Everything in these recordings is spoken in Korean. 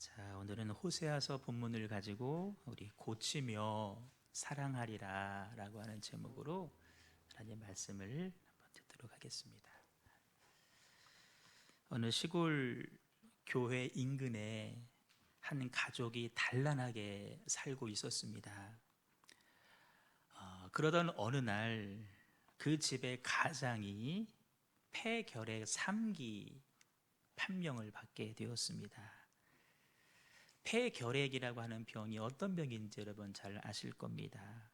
자, 오늘은 호세아서 본문을 가지고 우리 고치며 사랑하리라 라고 하는 제목으로 하나님 말씀을 한번 듣도록 하겠습니다. 어느 시골 교회 인근에 한 가족이 단란하게 살고 있었습니다. 그러던 어느 날 그 집의 가장이 폐결핵 3기 판명을 받게 되었습니다. 폐결핵이라고 하는 병이 어떤 병인지 여러분 잘 아실 겁니다.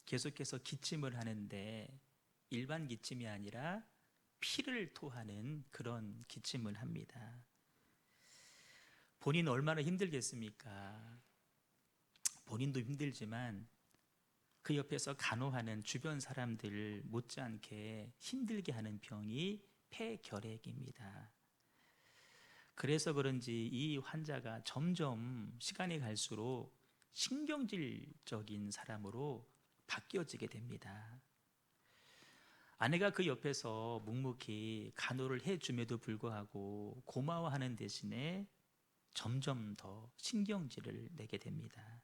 계속해서 기침을 하는데 일반 기침이 아니라 피를 토하는 그런 기침을 합니다. 본인 얼마나 힘들겠습니까? 본인도 힘들지만 그 옆에서 간호하는 주변 사람들 못지않게 힘들게 하는 병이 폐결핵입니다. 그래서 그런지 이 환자가 점점 시간이 갈수록 신경질적인 사람으로 바뀌어지게 됩니다. 아내가 그 옆에서 묵묵히 간호를 해줌에도 불구하고 고마워하는 대신에 점점 더 신경질을 내게 됩니다.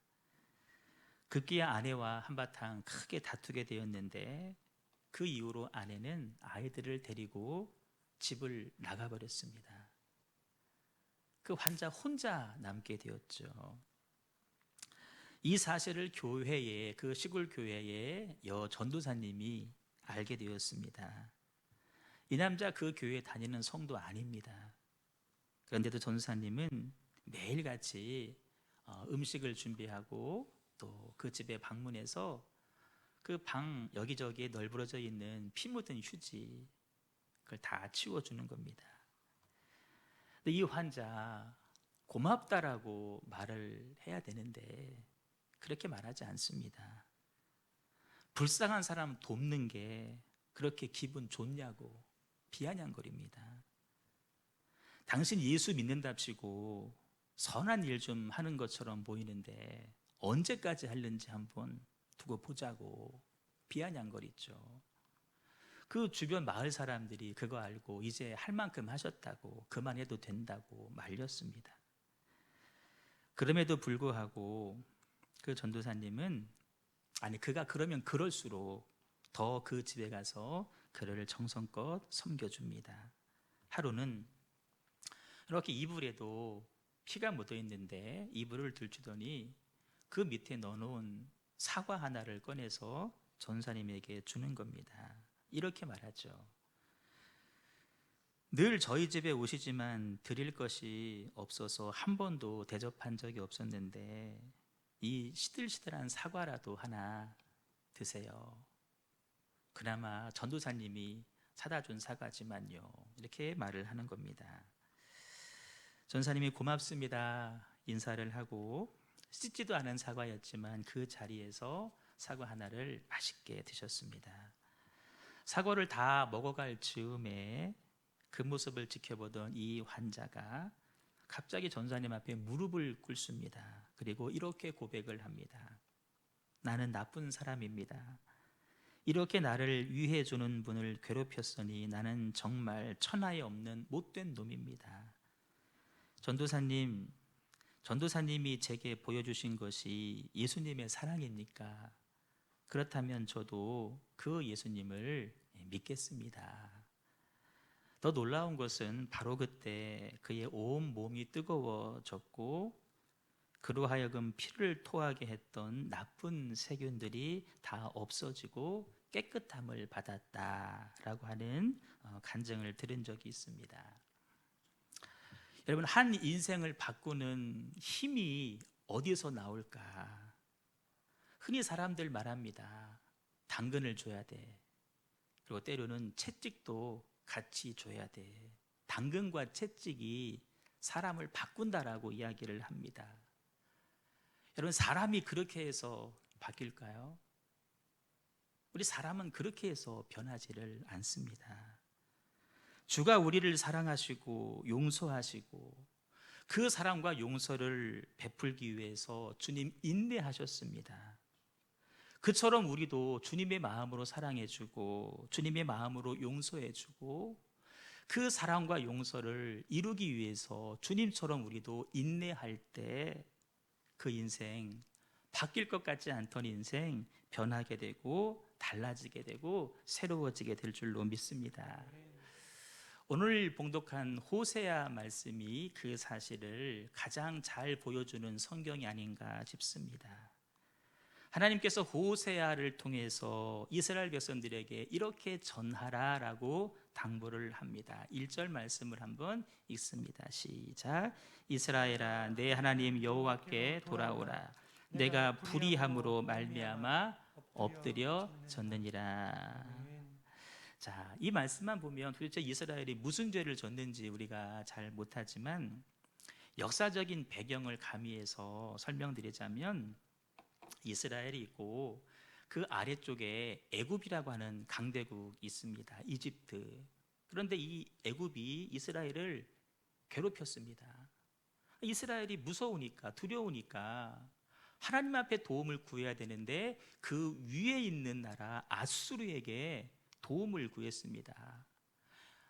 급기야 아내와 한바탕 크게 다투게 되었는데 그 이후로 아내는 아이들을 데리고 집을 나가버렸습니다. 그 환자 혼자 남게 되었죠. 이 사실을 교회에, 그 시골 교회의 여 전도사님이 알게 되었습니다. 이 남자 그 교회 다니는 성도 아닙니다. 그런데도 전도사님은 매일같이 음식을 준비하고 또 그 집에 방문해서 그 방 여기저기에 널브러져 있는 피 묻은 휴지 그걸 다 치워주는 겁니다. 근데 이 환자 고맙다라고 말을 해야 되는데 그렇게 말하지 않습니다. 불쌍한 사람 돕는 게 그렇게 기분 좋냐고 비아냥거립니다. 당신 예수 믿는답시고 선한 일 좀 하는 것처럼 보이는데 언제까지 하는지 한번 두고 보자고 비아냥거리죠. 그 주변 마을 사람들이 그거 알고 이제 할 만큼 하셨다고 그만해도 된다고 말렸습니다. 그럼에도 불구하고 그 전도사님은 그가 그러면 그럴수록 더 그 집에 가서 그를 정성껏 섬겨줍니다. 하루는 이렇게 이불에도 피가 묻어 있는데 이불을 들추더니 그 밑에 넣어놓은 사과 하나를 꺼내서 전사님에게 주는 겁니다. 이렇게 말하죠. 늘 저희 집에 오시지만 드릴 것이 없어서 한 번도 대접한 적이 없었는데 이 시들시들한 사과라도 하나 드세요. 그나마 전도사님이 사다 준 사과지만요. 이렇게 말을 하는 겁니다. 전사님이 고맙습니다 인사를 하고 씻지도 않은 사과였지만 그 자리에서 사과 하나를 맛있게 드셨습니다. 사과를 다 먹어갈 즈음에 그 모습을 지켜보던 이 환자가 갑자기 전사님 앞에 무릎을 꿇습니다. 그리고 이렇게 고백을 합니다. 나는 나쁜 사람입니다. 이렇게 나를 위해주는 분을 괴롭혔으니 나는 정말 천하에 없는 못된 놈입니다. 전도사님이 제게 보여주신 것이 예수님의 사랑입니까? 그렇다면 저도 그 예수님을 믿겠습니다. 더 놀라운 것은 바로 그때 그의 온 몸이 뜨거워졌고 그로 하여금 피를 토하게 했던 나쁜 세균들이 다 없어지고 깨끗함을 받았다라고 하는 간증을 들은 적이 있습니다. 여러분, 한 인생을 바꾸는 힘이 어디서 나올까? 흔히 사람들 말합니다. 당근을 줘야 돼. 그리고 때로는 채찍도 같이 줘야 돼. 당근과 채찍이 사람을 바꾼다라고 이야기를 합니다. 여러분, 사람이 그렇게 해서 바뀔까요? 우리 사람은 그렇게 해서 변하지를 않습니다. 주가 우리를 사랑하시고 용서하시고 그 사랑과 용서를 베풀기 위해서 주님 인내하셨습니다. 그처럼 우리도 주님의 마음으로 사랑해주고 주님의 마음으로 용서해주고 그 사랑과 용서를 이루기 위해서 주님처럼 우리도 인내할 때 그 인생, 바뀔 것 같지 않던 인생 변하게 되고 달라지게 되고 새로워지게 될 줄로 믿습니다. 오늘 봉독한 호세아 말씀이 그 사실을 가장 잘 보여주는 성경이 아닌가 싶습니다. 하나님께서 호세아를 통해서 이스라엘 백성들에게 이렇게 전하라라고 당부를 합니다. 1절 말씀을 한번 읽습니다. 시작. 이스라엘아, 내 하나님 여호와께 돌아오라. 내가 불의함으로 말미암아 엎드려 졌느니라. 자, 이 말씀만 보면 도대체 이스라엘이 무슨 죄를 졌는지 우리가 잘 못하지만 역사적인 배경을 가미해서 설명드리자면 이스라엘이 있고 그 아래쪽에 애굽이라고 하는 강대국이 있습니다. 이집트. 그런데 이 애굽이 이스라엘을 괴롭혔습니다. 이스라엘이 무서우니까, 두려우니까 하나님 앞에 도움을 구해야 되는데 그 위에 있는 나라 아수르에게 도움을 구했습니다.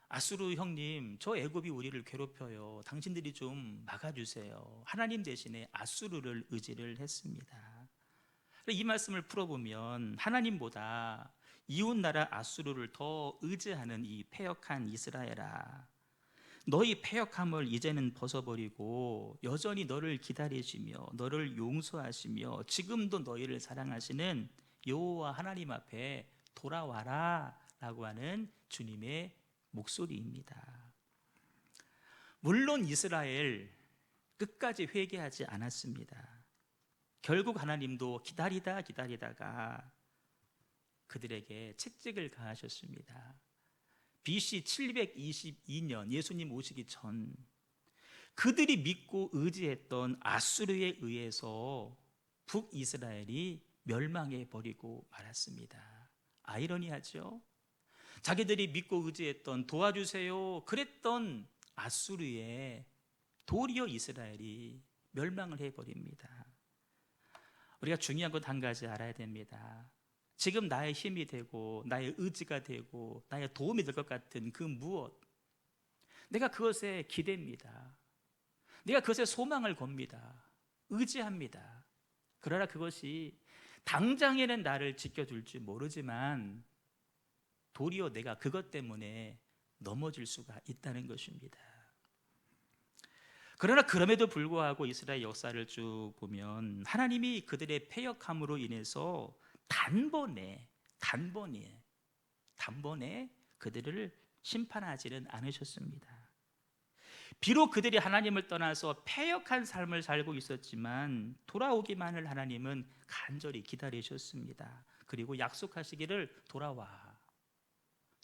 아수르 형님, 저 애굽이 우리를 괴롭혀요. 당신들이 좀 막아주세요. 하나님 대신에 아수르를 의지를 했습니다. 이 말씀을 풀어보면 하나님보다 이웃나라 아수르를 더 의지하는 이 패역한 이스라엘아, 너희 패역함을 이제는 벗어버리고 여전히 너를 기다리시며 너를 용서하시며 지금도 너희를 사랑하시는 여호와 하나님 앞에 돌아와라 라고 하는 주님의 목소리입니다. 물론 이스라엘 끝까지 회개하지 않았습니다. 결국 하나님도 기다리다가 그들에게 채찍을 가하셨습니다. BC 722년 예수님 오시기 전 그들이 믿고 의지했던 아수르에 의해서 북이스라엘이 멸망해 버리고 말았습니다. 아이러니하죠? 자기들이 믿고 의지했던 도와주세요 그랬던 아수르에 도리어 이스라엘이 멸망을 해버립니다. 우리가 중요한 것 한 가지 알아야 됩니다. 지금 나의 힘이 되고 나의 의지가 되고 나의 도움이 될 것 같은 그 무엇, 내가 그것에 기대입니다. 내가 그것에 소망을 겁니다. 의지합니다. 그러나 그것이 당장에는 나를 지켜줄지 모르지만 도리어 내가 그것 때문에 넘어질 수가 있다는 것입니다. 그러나 그럼에도 불구하고 이스라엘 역사를 쭉 보면 하나님이 그들의 패역함으로 인해서 단번에 그들을 심판하지는 않으셨습니다. 비록 그들이 하나님을 떠나서 패역한 삶을 살고 있었지만 돌아오기만을 하나님은 간절히 기다리셨습니다. 그리고 약속하시기를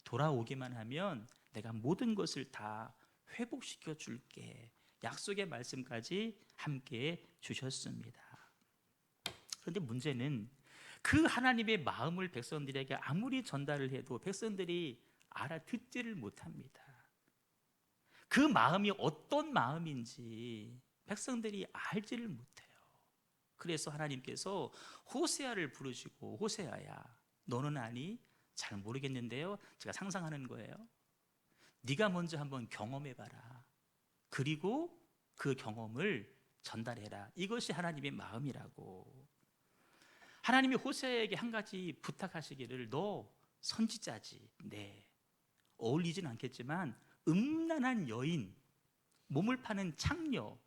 돌아오기만 하면 내가 모든 것을 다 회복시켜 줄게, 약속의 말씀까지 함께 주셨습니다. 그런데 문제는 그 하나님의 마음을 백성들에게 아무리 전달을 해도 백성들이 알아듣지를 못합니다. 그 마음이 어떤 마음인지 백성들이 알지를 못해요. 그래서 하나님께서 호세아를 부르시고, 호세아야, 너는 아니? 잘 모르겠는데요, 제가 상상하는 거예요. 네가 먼저 한번 경험해봐라. 그리고 그 경험을 전달해라. 이것이 하나님의 마음이라고. 하나님이 호세아에게 한 가지 부탁하시기를, 너 선지자지. 네, 어울리진 않겠지만 음란한 여인, 몸을 파는 창녀,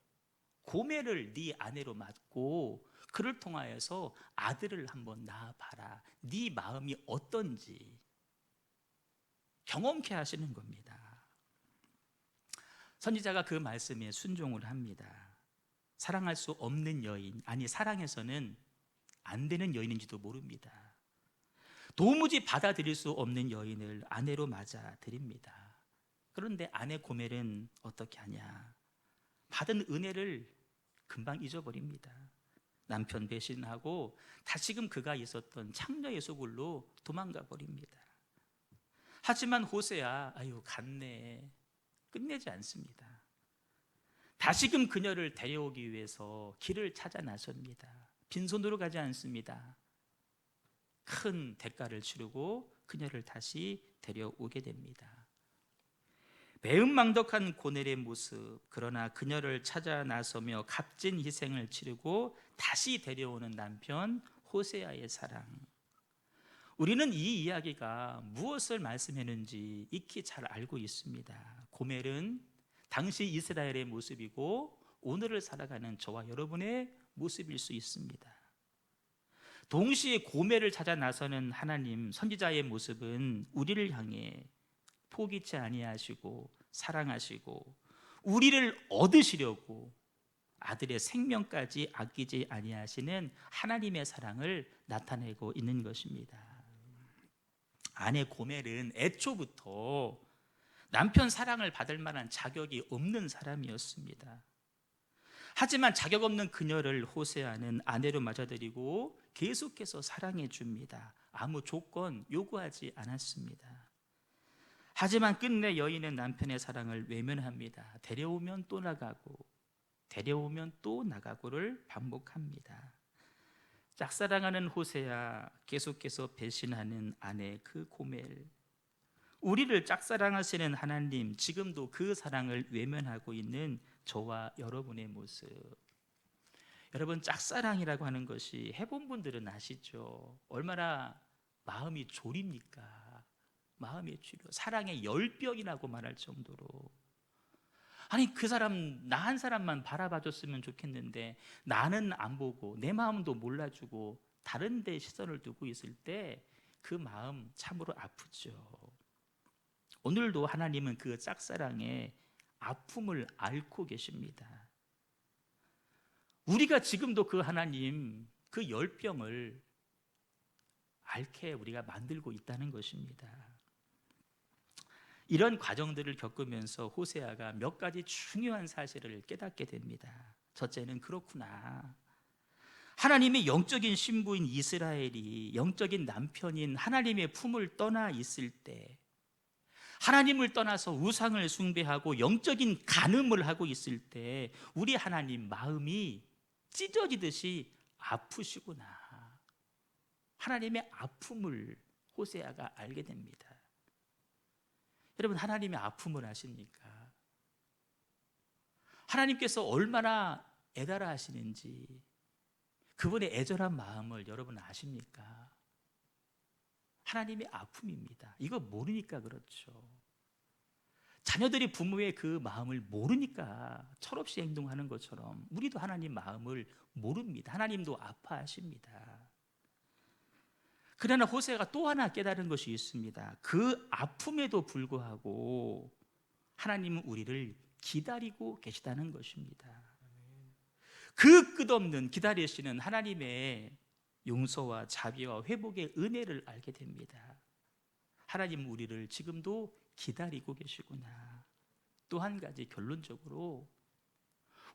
고매를 네 아내로 맡고 그를 통하여서 아들을 한번 낳아봐라. 네 마음이 어떤지 경험케 하시는 겁니다. 선지자가 그 말씀에 순종을 합니다. 사랑할 수 없는 여인, 아니 사랑해서는 안 되는 여인인지도 모릅니다. 도무지 받아들일 수 없는 여인을 아내로 맞아 드립니다. 그런데 아내 고멜은 어떻게 하냐? 받은 은혜를 금방 잊어버립니다. 남편 배신하고 다시금 그가 있었던 창녀의 소굴로 도망가 버립니다. 하지만 호세아, 아유 갔네, 끝내지 않습니다. 다시금 그녀를 데려오기 위해서 길을 찾아 나섭니다. 빈손으로 가지 않습니다. 큰 대가를 치르고 그녀를 다시 데려오게 됩니다. 배은망덕한 고넬의 모습, 그러나 그녀를 찾아 나서며 값진 희생을 치르고 다시 데려오는 남편 호세아의 사랑. 우리는 이 이야기가 무엇을 말씀했는지 익히 잘 알고 있습니다. 고멜은 당시 이스라엘의 모습이고 오늘을 살아가는 저와 여러분의 모습일 수 있습니다. 동시에 고멜을 찾아 나서는 하나님 선지자의 모습은 우리를 향해 포기치 아니하시고 사랑하시고 우리를 얻으시려고 아들의 생명까지 아끼지 아니하시는 하나님의 사랑을 나타내고 있는 것입니다. 아내 고멜은 애초부터 남편 사랑을 받을 만한 자격이 없는 사람이었습니다. 하지만 자격 없는 그녀를 호세아는 아내로 맞아들이고 계속해서 사랑해 줍니다. 아무 조건 요구하지 않았습니다. 하지만 끝내 여인은 남편의 사랑을 외면합니다. 데려오면 또 나가고 데려오면 또 나가고를 반복합니다. 짝사랑하는 호세아, 계속해서 배신하는 아내 그 고멜. 우리를 짝사랑하시는 하나님, 지금도 그 사랑을 외면하고 있는 저와 여러분의 모습. 여러분, 짝사랑이라고 하는 것이 해본 분들은 아시죠? 얼마나 마음이 졸입니까? 마음의 치료, 사랑의 열병이라고 말할 정도로. 아니, 그 사람 나 한 사람만 바라봐줬으면 좋겠는데 나는 안 보고 내 마음도 몰라주고 다른 데 시선을 두고 있을 때 그 마음 참으로 아프죠. 오늘도 하나님은 그 짝사랑의 아픔을 앓고 계십니다. 우리가 지금도 그 하나님 그 열병을 앓게 우리가 만들고 있다는 것입니다. 이런 과정들을 겪으면서 호세아가 몇 가지 중요한 사실을 깨닫게 됩니다. 첫째는 그렇구나. 하나님의 영적인 신부인 이스라엘이 영적인 남편인 하나님의 품을 떠나 있을 때, 하나님을 떠나서 우상을 숭배하고 영적인 간음을 하고 있을 때 우리 하나님 마음이 찢어지듯이 아프시구나. 하나님의 아픔을 호세아가 알게 됩니다. 여러분, 하나님의 아픔을 아십니까? 하나님께서 얼마나 애달아 하시는지 그분의 애절한 마음을 여러분 아십니까? 하나님의 아픔입니다. 이거 모르니까 그렇죠. 자녀들이 부모의 그 마음을 모르니까 철없이 행동하는 것처럼 우리도 하나님 마음을 모릅니다. 하나님도 아파하십니다. 그러나 호세아가 또 하나 깨달은 것이 있습니다. 그 아픔에도 불구하고 하나님은 우리를 기다리고 계시다는 것입니다. 그 끝없는 기다리시는 하나님의 용서와 자비와 회복의 은혜를 알게 됩니다. 하나님은 우리를 지금도 기다리고 계시구나. 또 한 가지, 결론적으로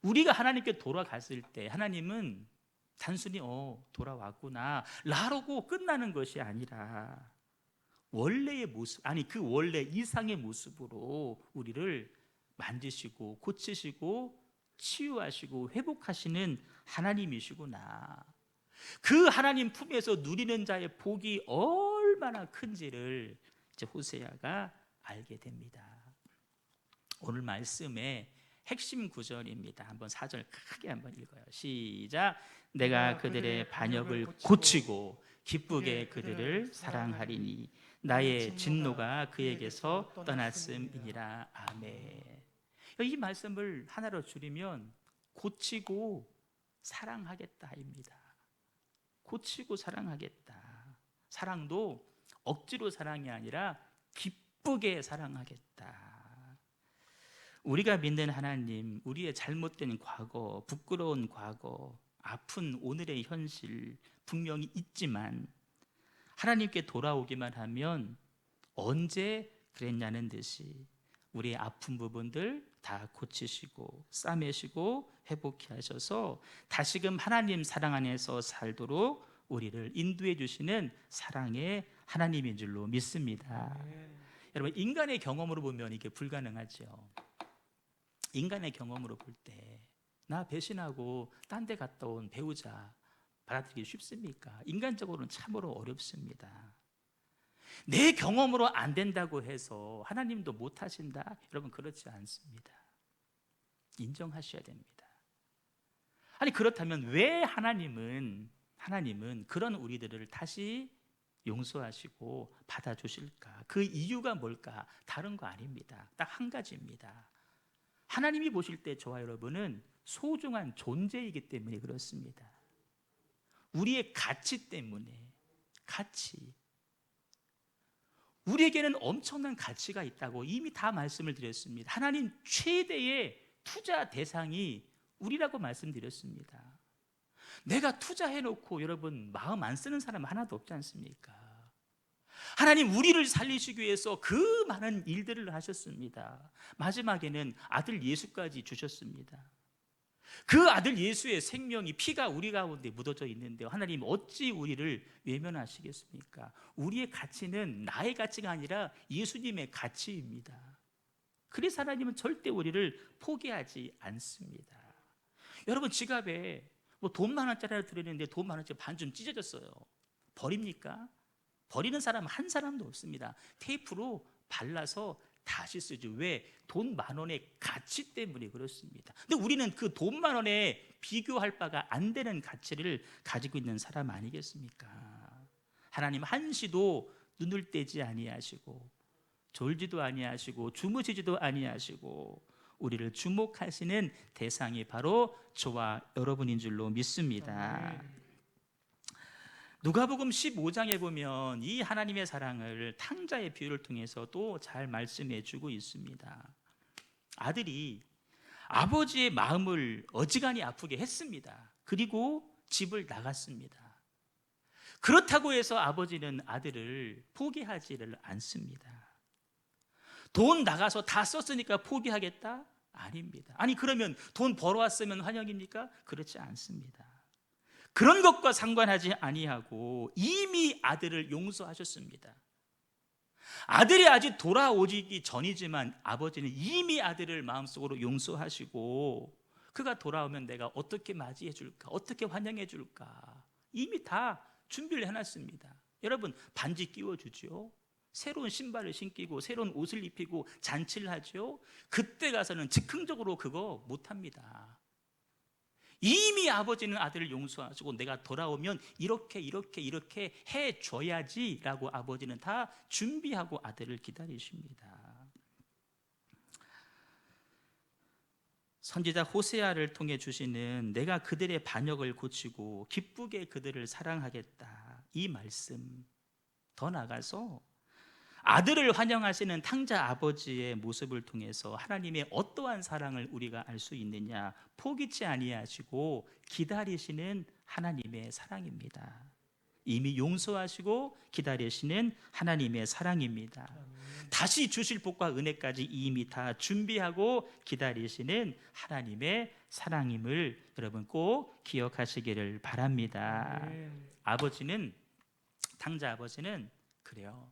우리가 하나님께 돌아갔을 때 하나님은 단순히 돌아왔구나 라고 끝나는 것이 아니라 원래의 모습, 아니 그 원래 이상의 모습으로 우리를 만지시고 고치시고 치유하시고 회복하시는 하나님이시구나. 그 하나님 품에서 누리는 자의 복이 얼마나 큰지를 이제 호세아가 알게 됩니다. 오늘 말씀의 핵심 구절입니다. 한번 4절 크게 한번 읽어요. 시작. 내가 그들의 반역을 고치고 기쁘게 그들을 사랑하리니 나의 진노가 그에게서 떠났음이니라. 아멘. 이 말씀을 하나로 줄이면 고치고 사랑하겠다입니다. 고치고 사랑하겠다. 사랑도 억지로 사랑이 아니라 기쁘게 사랑하겠다. 우리가 믿는 하나님, 우리의 잘못된 과거, 부끄러운 과거, 아픈 오늘의 현실 분명히 있지만 하나님께 돌아오기만 하면 언제 그랬냐는 듯이 우리의 아픈 부분들 다 고치시고 싸매시고 회복케 하셔서 다시금 하나님 사랑 안에서 살도록 우리를 인도해 주시는 사랑의 하나님인 줄로 믿습니다. 여러분, 인간의 경험으로 보면 이게 불가능하죠. 인간의 경험으로 볼 때 나 배신하고 딴 데 갔다 온 배우자 받아들이기 쉽습니까? 인간적으로는 참으로 어렵습니다. 내 경험으로 안 된다고 해서 하나님도 못 하신다? 여러분, 그렇지 않습니다. 인정하셔야 됩니다. 아니, 그렇다면 왜 하나님은 그런 우리들을 다시 용서하시고 받아주실까? 그 이유가 뭘까? 다른 거 아닙니다. 딱 한 가지입니다. 하나님이 보실 때 저와 여러분은 소중한 존재이기 때문에 그렇습니다. 우리의 가치 때문에. 가치. 우리에게는 엄청난 가치가 있다고 이미 다 말씀을 드렸습니다. 하나님 최대의 투자 대상이 우리라고 말씀드렸습니다. 내가 투자해놓고 여러분 마음 안 쓰는 사람 하나도 없지 않습니까? 하나님 우리를 살리시기 위해서 그 많은 일들을 하셨습니다. 마지막에는 아들 예수까지 주셨습니다. 그 아들 예수의 생명이, 피가 우리 가운데 묻어져 있는데요, 하나님 어찌 우리를 외면하시겠습니까? 우리의 가치는 나의 가치가 아니라 예수님의 가치입니다. 그래서 하나님은 절대 우리를 포기하지 않습니다. 여러분, 지갑에 뭐 돈 10,000원짜리를 들었는데 돈 10,000원짜리 반쯤 찢어졌어요. 버립니까? 버리는 사람 한 사람도 없습니다. 테이프로 발라서 다시 쓰죠. 왜? 돈 10,000원의 가치 때문에 그렇습니다. 근데 우리는 그 돈 10,000원에 비교할 바가 안 되는 가치를 가지고 있는 사람 아니겠습니까? 하나님 한시도 눈을 떼지 아니하시고 졸지도 아니하시고 주무시지도 아니하시고 우리를 주목하시는 대상이 바로 저와 여러분인 줄로 믿습니다. 누가복음 15장에 보면 이 하나님의 사랑을 탕자의 비유를 통해서 또 잘 말씀해 주고 있습니다. 아들이 아버지의 마음을 어지간히 아프게 했습니다. 그리고 집을 나갔습니다. 그렇다고 해서 아버지는 아들을 포기하지를 않습니다. 돈 나가서 다 썼으니까 포기하겠다? 아닙니다. 아니, 그러면 돈 벌어왔으면 환영입니까? 그렇지 않습니다. 그런 것과 상관하지 아니하고 이미 아들을 용서하셨습니다. 아들이 아직 돌아오기 전이지만 아버지는 이미 아들을 마음속으로 용서하시고 그가 돌아오면 내가 어떻게 맞이해 줄까? 어떻게 환영해 줄까? 이미 다 준비를 해놨습니다. 여러분, 반지 끼워주죠. 새로운 신발을 신기고 새로운 옷을 입히고 잔치를 하죠. 그때 가서는 즉흥적으로 그거 못합니다. 이미 아버지는 아들을 용서하시고 내가 돌아오면 이렇게 해줘야지 라고 아버지는 다 준비하고 아들을 기다리십니다. 선지자 호세아를 통해 주시는 내가 그들의 반역을 고치고 기쁘게 그들을 사랑하겠다, 이 말씀, 더 나아가서 아들을 환영하시는 탕자 아버지의 모습을 통해서 하나님의 어떠한 사랑을 우리가 알 수 있느냐, 포기치 아니하시고 기다리시는 하나님의 사랑입니다. 이미 용서하시고 기다리시는 하나님의 사랑입니다. 다시 주실 복과 은혜까지 이미 다 준비하고 기다리시는 하나님의 사랑임을 여러분 꼭 기억하시기를 바랍니다. 아버지는, 탕자 아버지는 그래요.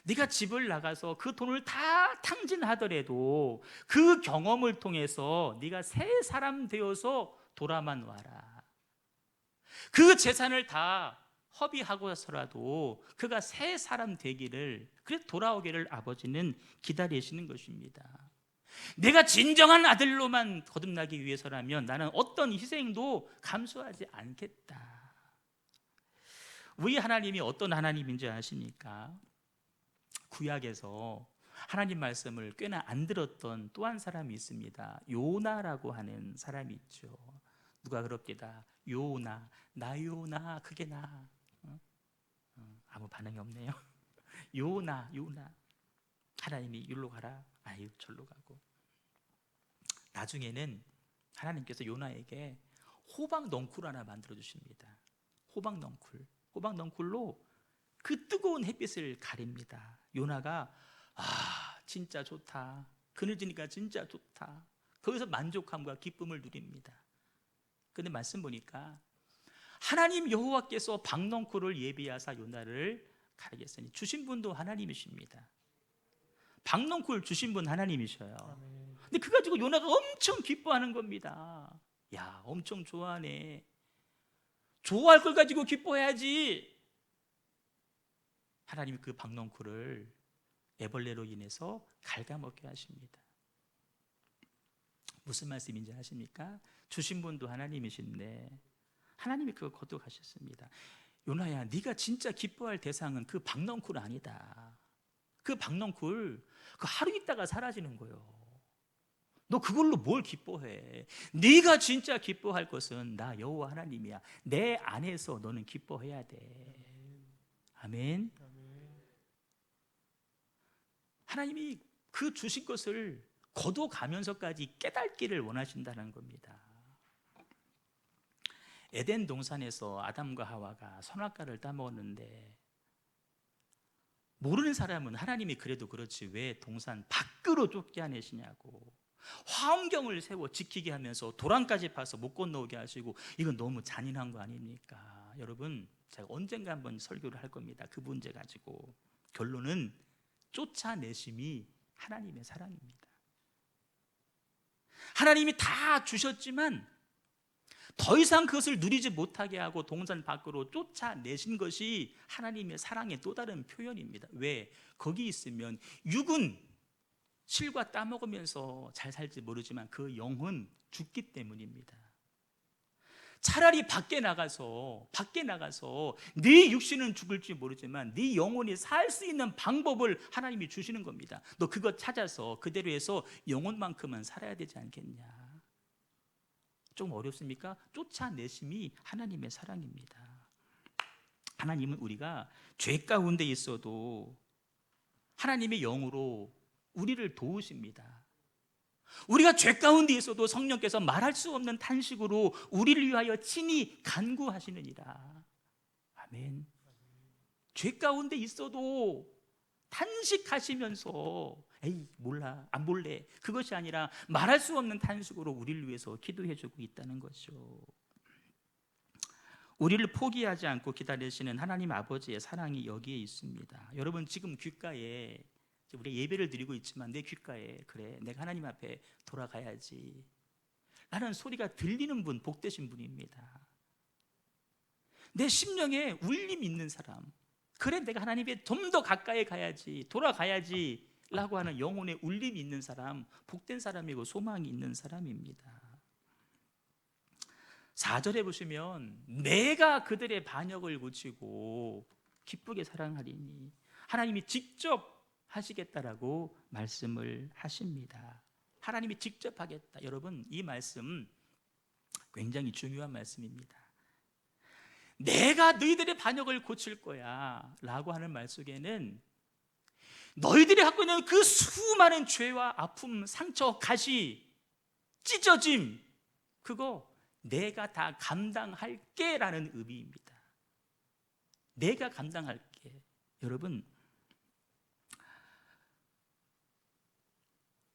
네가 집을 나가서 그 돈을 다 탕진하더라도 그 경험을 통해서 네가 새 사람 되어서 돌아만 와라. 그 재산을 다 허비하고서라도 그가 새 사람 되기를, 그래 돌아오기를 아버지는 기다리시는 것입니다. 내가 진정한 아들로만 거듭나기 위해서라면 나는 어떤 희생도 감수하지 않겠다. 우리 하나님이 어떤 하나님인지 아십니까? 구약에서 하나님 말씀을 꽤나 안 들었던 또 한 사람이 있습니다. 요나라고 하는 사람이 있죠. 누가 그럽니다. 요나, 나 요나, 그게 나. 아무 반응이 없네요. 요나. 하나님이 일로 가라. 아유, 절로 가고. 나중에는 하나님께서 요나에게 호박 넝쿨 하나 만들어 주십니다. 호박 넝쿨로 그 뜨거운 햇빛을 가립니다. 요나가 진짜 좋다, 그늘지니까 진짜 좋다, 거기서 만족함과 기쁨을 누립니다. 그런데 말씀 보니까 하나님 여호와께서 박넝쿨을 예비하사 요나를 가리겠으니, 주신 분도 하나님이십니다. 박넝쿨 주신 분 하나님이셔요. 근데 그거 가지고 요나가 엄청 기뻐하는 겁니다. 야, 엄청 좋아하네. 좋아할 걸 가지고 기뻐해야지. 하나님이 그 박넝쿨을 애벌레로 인해서 갉아먹게 하십니다. 무슨 말씀인지 아십니까? 주신 분도 하나님이신데 하나님이 그걸 거두가셨습니다. 요나야, 네가 진짜 기뻐할 대상은 그 박넝쿨 아니다. 그 박넝쿨 그 하루 있다가 사라지는 거예요. 너 그걸로 뭘 기뻐해? 네가 진짜 기뻐할 것은 나 여호와 하나님이야. 내 안에서 너는 기뻐해야 돼. 아멘. 하나님이 그 주신 것을 거둬가면서까지 깨닫기를 원하신다는 겁니다. 에덴 동산에서 아담과 하와가 선악과를 따먹었는데 모르는 사람은 하나님이 그래도 그렇지 왜 동산 밖으로 쫓겨내시냐고 화엄경을 세워 지키게 하면서 도랑까지 파서 못 건너오게 하시고, 이건 너무 잔인한 거 아닙니까? 여러분, 제가 언젠가 한번 설교를 할 겁니다. 그 문제 가지고. 결론은 쫓아내심이 하나님의 사랑입니다. 하나님이 다 주셨지만 더 이상 그것을 누리지 못하게 하고 동산 밖으로 쫓아내신 것이 하나님의 사랑의 또 다른 표현입니다. 왜? 거기 있으면 육은 실과 따먹으면서 잘 살지 모르지만 그 영은 죽기 때문입니다. 차라리 밖에 나가서 네 육신은 죽을지 모르지만 네 영혼이 살 수 있는 방법을 하나님이 주시는 겁니다. 너 그거 찾아서 그대로 해서 영혼만큼은 살아야 되지 않겠냐. 좀 어렵습니까? 쫓아내심이 하나님의 사랑입니다. 하나님은 우리가 죄 가운데 있어도 하나님의 영으로 우리를 도우십니다. 우리가 죄 가운데 있어도 성령께서 말할 수 없는 탄식으로 우리를 위하여 친히 간구하시느니라. 아멘. 죄 가운데 있어도 탄식하시면서 에이 몰라 안 볼래, 그것이 아니라 말할 수 없는 탄식으로 우리를 위해서 기도해주고 있다는 것이죠. 우리를 포기하지 않고 기다리시는 하나님 아버지의 사랑이 여기에 있습니다. 여러분, 지금 귓가에 우리 예배를 드리고 있지만 내 귓가에 그래 내가 하나님 앞에 돌아가야지 라는 소리가 들리는 분 복되신 분입니다. 내 심령에 울림 있는 사람, 그래 내가 하나님께 좀 더 가까이 가야지 돌아가야지 라고 하는 영혼의 울림이 있는 사람, 복된 사람이고 소망이 있는 사람입니다. 4절에 보시면 내가 그들의 반역을 고치고 기쁘게 사랑하리니 하나님이 직접 하시겠다라고 말씀을 하십니다. 하나님이 직접 하겠다. 여러분, 이 말씀 굉장히 중요한 말씀입니다. 내가 너희들의 반역을 고칠 거야 라고 하는 말 속에는 너희들이 갖고 있는 그 수많은 죄와 아픔, 상처, 가시, 찢어짐, 그거 내가 다 감당할게 라는 의미입니다. 내가 감당할게. 여러분,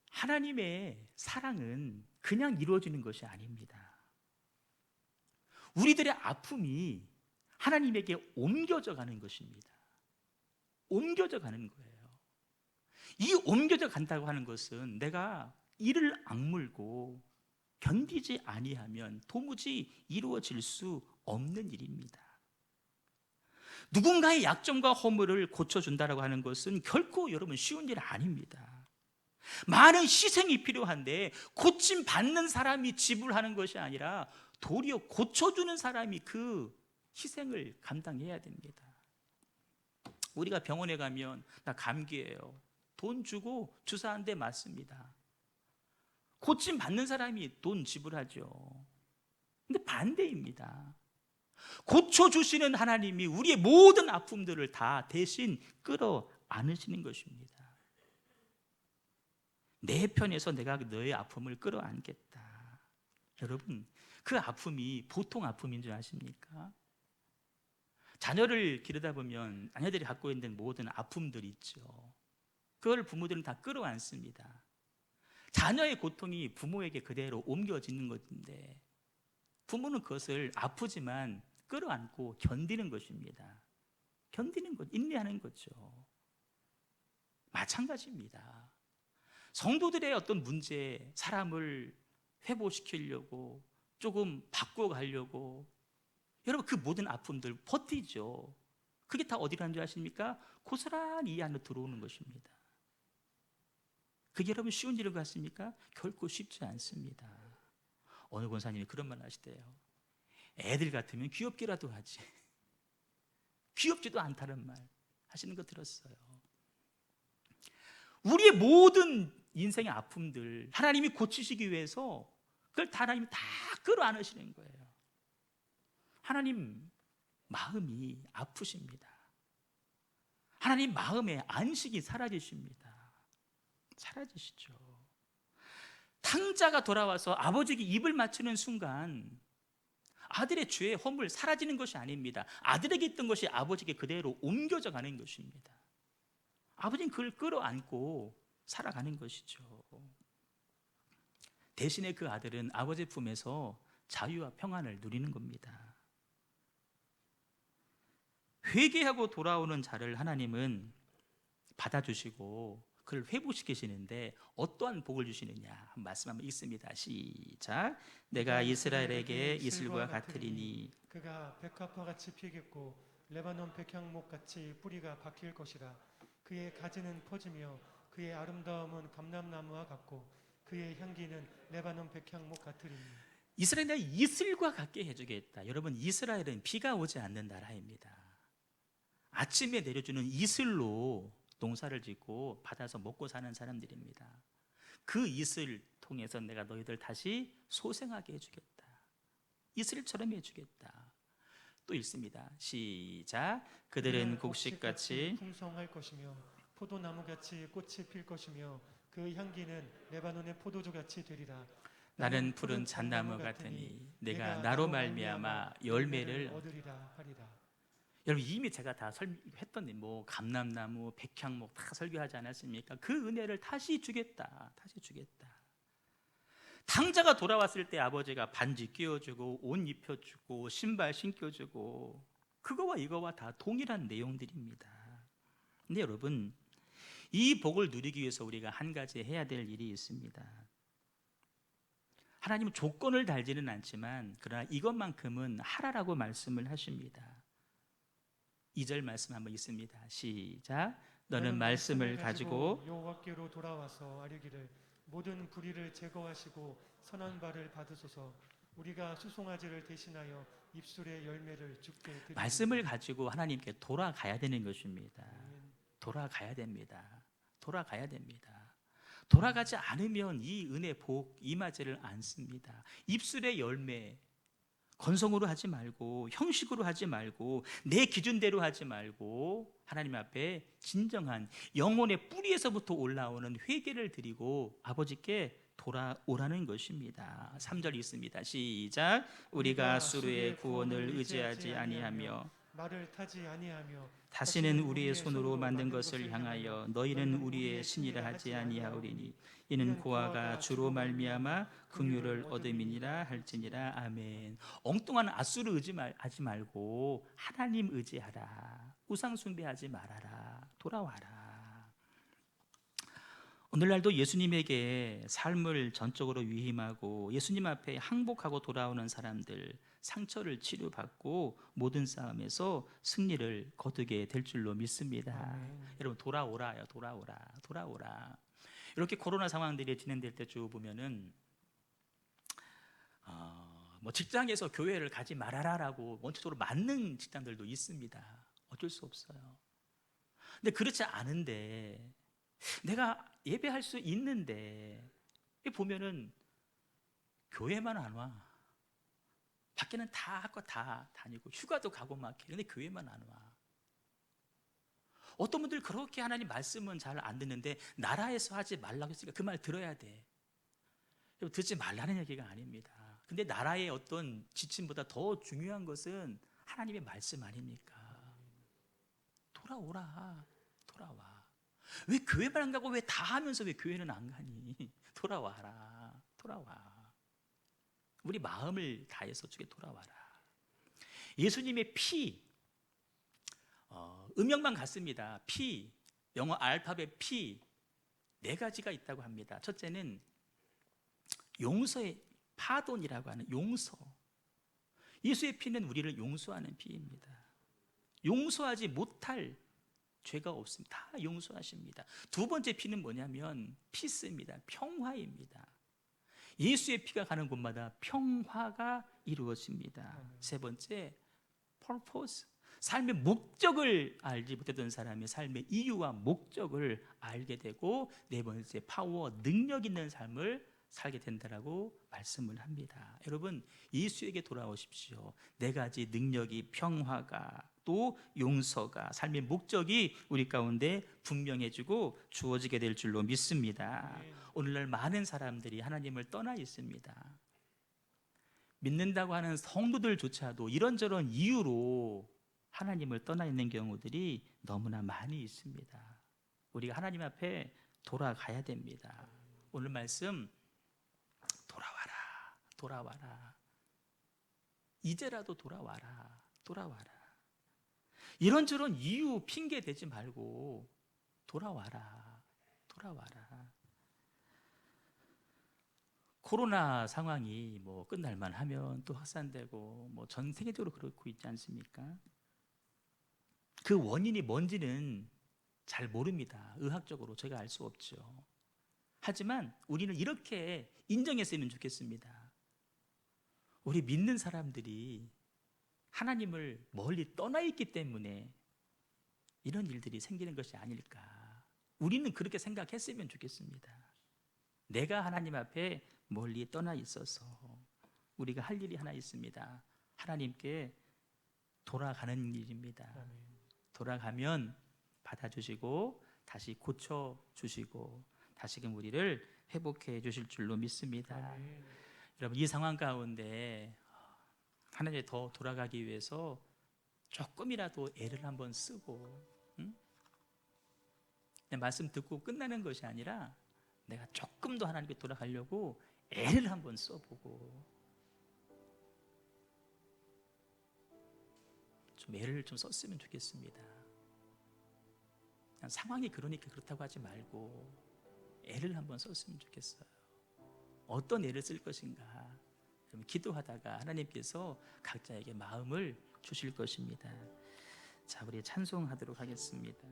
하나님의 사랑은 그냥 이루어지는 것이 아닙니다. 우리들의 아픔이 하나님에게 옮겨져 가는 것입니다. 옮겨져 가는 거예요. 이 옮겨져 간다고 하는 것은 내가 이를 악물고 견디지 아니하면 도무지 이루어질 수 없는 일입니다. 누군가의 약점과 허물을 고쳐준다고 하는 것은 결코 여러분 쉬운 일 아닙니다. 많은 희생이 필요한데 고침받는 사람이 지불하는 것이 아니라 도리어 고쳐주는 사람이 그 희생을 감당해야 됩니다. 우리가 병원에 가면 나 감기예요, 돈 주고 주사 한 대 맞습니다. 고침받는 사람이 돈 지불하죠. 근데 반대입니다. 고쳐주시는 하나님이 우리의 모든 아픔들을 다 대신 끌어 안으시는 것입니다. 내 편에서 내가 너의 아픔을 끌어 안겠다. 여러분, 그 아픔이 보통 아픔인 줄 아십니까? 자녀를 기르다 보면 자녀들이 갖고 있는 모든 아픔들이 있죠. 그걸 부모들은 다 끌어 안습니다. 자녀의 고통이 부모에게 그대로 옮겨지는 것인데 부모는 그것을 아프지만 끌어안고 견디는 것입니다. 견디는 것, 인내하는 거죠. 마찬가지입니다. 성도들의 어떤 문제, 사람을 회복시키려고 조금 바꿔가려고 여러분 그 모든 아픔들 버티죠. 그게 다 어디라는 줄 아십니까? 고스란히 이 안으로 들어오는 것입니다. 그게 여러분 쉬운 일 같습니까? 결코 쉽지 않습니다. 어느 권사님이 그런 말 하시대요. 애들 같으면 귀엽기라도 하지. 귀엽지도 않다는 말 하시는 거 들었어요. 우리의 모든 인생의 아픔들 하나님이 고치시기 위해서 그걸 다 하나님이 다 끌어안으시는 거예요. 하나님 마음이 아프십니다. 하나님 마음에 안식이 사라지십니다. 사라지시죠. 탕자가 돌아와서 아버지에게 입을 맞추는 순간 아들의 죄의 허물 사라지는 것이 아닙니다. 아들에게 있던 것이 아버지에게 그대로 옮겨져 가는 것입니다. 아버지는 그걸 끌어안고 살아가는 것이죠. 대신에 그 아들은 아버지 품에서 자유와 평안을 누리는 겁니다. 회개하고 돌아오는 자를 하나님은 받아주시고 그를 회복시키시는데 어떠한 복을 주시느냐 말씀 한번 읽습니다. 시작. 내가 이스라엘에게 이슬과 같으리니 그가 백합화 같이 피겠고 레바논 백향목 같이 뿌리가 박힐 것이라. 그의 가지는 퍼지며 그의 아름다움은 감람나무와 같고 그의 향기는 레바논 백향목 같으리니. 이스라엘 내가 이슬과 같게 해주겠다. 여러분, 이스라엘은 비가 오지 않는 나라입니다. 아침에 내려주는 이슬로 농사를 짓고 받아서 먹고 사는 사람들입니다. 그 이슬 통해서 내가 너희들 다시 소생하게 해주겠다. 이슬처럼 해주겠다. 또 읽습니다. 시작. 그들은 곡식같이 풍성할 것이며 포도나무같이 꽃이 필 것이며 그 향기는 레바논의 포도주같이 되리라. 나는 푸른 잣나무 같으니 내가 나로 말미암아 열매를 얻으리라 하리라. 여러분, 이미 제가 다 설명했던 뭐 감람나무, 백향목 다 설교하지 않았습니까? 그 은혜를 다시 주겠다. 다시 주겠다. 탕자가 돌아왔을 때 아버지가 반지 끼워주고 옷 입혀주고 신발 신겨주고 그거와 이거와 다 동일한 내용들입니다. 근데 여러분, 이 복을 누리기 위해서 우리가 한 가지 해야 될 일이 있습니다. 하나님은 조건을 달지는 않지만 그러나 이것만큼은 하라라고 말씀을 하십니다. 2절 말씀 한번 있습니다. 시작. 너는 말씀을 가지고 여호와께로 돌아와서 아뢰기를 모든 불의를 제거하시고 선한 바를 받으소서. 우리가 수송아지를 대신하여 입술의 열매를 주게 드리리라. 말씀을 가지고 하나님께 돌아가야 되는 것입니다. 돌아가야 됩니다. 돌아가야 됩니다. 돌아가지 않으면 이 은혜 복 임하지를 않습니다. 입술의 열매 건성으로 하지 말고 형식으로 하지 말고 내 기준대로 하지 말고 하나님 앞에 진정한 영혼의 뿌리에서부터 올라오는 회개를 드리고 아버지께 돌아오라는 것입니다. 3절 있습니다. 시작. 우리가 수르의 구원을 의지하지 아니하며 말을 타지 아니하며 다시는 우리의 손으로 만든 것을 향하여 너희는 우리의 신이라 하지 아니하오리니 이는 고아가 주로 말미암아 긍휼을 얻음이니라 할지니라. 아멘. 엉뚱한 앗수를 의지하지 말고 하나님 의지하라. 우상 숭배하지 말아라. 돌아와라. 오늘날도 예수님에게 삶을 전적으로 위임하고 예수님 앞에 항복하고 돌아오는 사람들, 상처를 치료받고 모든 싸움에서 승리를 거두게 될 줄로 믿습니다. 여러분, 돌아오라요. 돌아오라. 이렇게 코로나 상황들이 진행될 때 쭉 보면은 뭐 직장에서 교회를 가지 말아라라고 원초적으로 맞는 직장들도 있습니다. 어쩔 수 없어요. 근데 그렇지 않은데 내가 예배할 수 있는데 보면은 교회만 안 와. 밖에는 다 할 거 다 다니고 휴가도 가고 막 이런데 교회만 안 와. 어떤 분들 그렇게 하나님 말씀은 잘 안 듣는데 나라에서 하지 말라고 했으니까 그 말 들어야 돼. 듣지 말라는 얘기가 아닙니다. 근데 나라의 어떤 지침보다 더 중요한 것은 하나님의 말씀 아닙니까? 돌아오라. 왜 교회만 안 가고 왜 다 하면서 왜 교회는 안 가니? 돌아와라. 우리 마음을 다해서 주께 돌아와라. 예수님의 피, 음역만 같습니다. 피, 영어 알파벳 P 4가지가 있다고 합니다. 첫째는 용서의 파돈이라고 하는 용서. 예수의 피는 우리를 용서하는 피입니다. 용서하지 못할 죄가 없습니다. 다 용서하십니다. 두 번째 피는 뭐냐면 피스입니다. 평화입니다. 예수의 피가 가는 곳마다 평화가 이루어집니다. 세 번째, purpose. 삶의 목적을 알지 못했던 사람이 삶의 이유와 목적을 알게 되고, 네 번째, 파워, 능력 있는 삶을 살게 된다라고 말씀을 합니다. 여러분, 예수에게 돌아오십시오. 네 가지 능력이, 평화가, 또 용서가, 삶의 목적이 우리 가운데 분명해지고 주어지게 될 줄로 믿습니다. 오늘날 많은 사람들이 하나님을 떠나 있습니다. 믿는다고 하는 성도들조차도 이런저런 이유로 하나님을 떠나 있는 경우들이 너무나 많이 있습니다. 우리가 하나님 앞에 돌아가야 됩니다. 오늘 말씀, 돌아와라, 돌아와라. 이제라도 돌아와라, 돌아와라. 이런저런 이유 핑계 대지 말고 돌아와라, 돌아와라. 코로나 상황이 뭐 끝날만 하면 또 확산되고 뭐 전 세계적으로 그렇고 있지 않습니까? 그 원인이 뭔지는 잘 모릅니다. 의학적으로 제가 알 수 없죠. 하지만 우리는 이렇게 인정했으면 좋겠습니다. 우리 믿는 사람들이 하나님을 멀리 떠나 있기 때문에 이런 일들이 생기는 것이 아닐까. 우리는 그렇게 생각했으면 좋겠습니다. 내가 하나님 앞에 멀리 떠나 있어서 우리가 할 일이 하나 있습니다. 하나님께 돌아가는 일입니다. 돌아가면 받아주시고 다시 고쳐주시고 다시금 우리를 회복해 주실 줄로 믿습니다. 여러분, 이 상황 가운데 하나님께 더 돌아가기 위해서 조금이라도 애를 한번 쓰고, 그냥 말씀 듣고 끝나는 것이 아니라 내가 조금 더 하나님께 돌아가려고 애를 한번 써보고, 좀 애를 좀 썼으면 좋겠습니다. 그냥 상황이 그러니까 그렇다고 하지 말고 애를 한번 썼으면 좋겠어요. 어떤 애를 쓸 것인가, 그럼 기도하다가 하나님께서 각자에게 마음을 주실 것입니다. 자, 우리 찬송하도록 하겠습니다.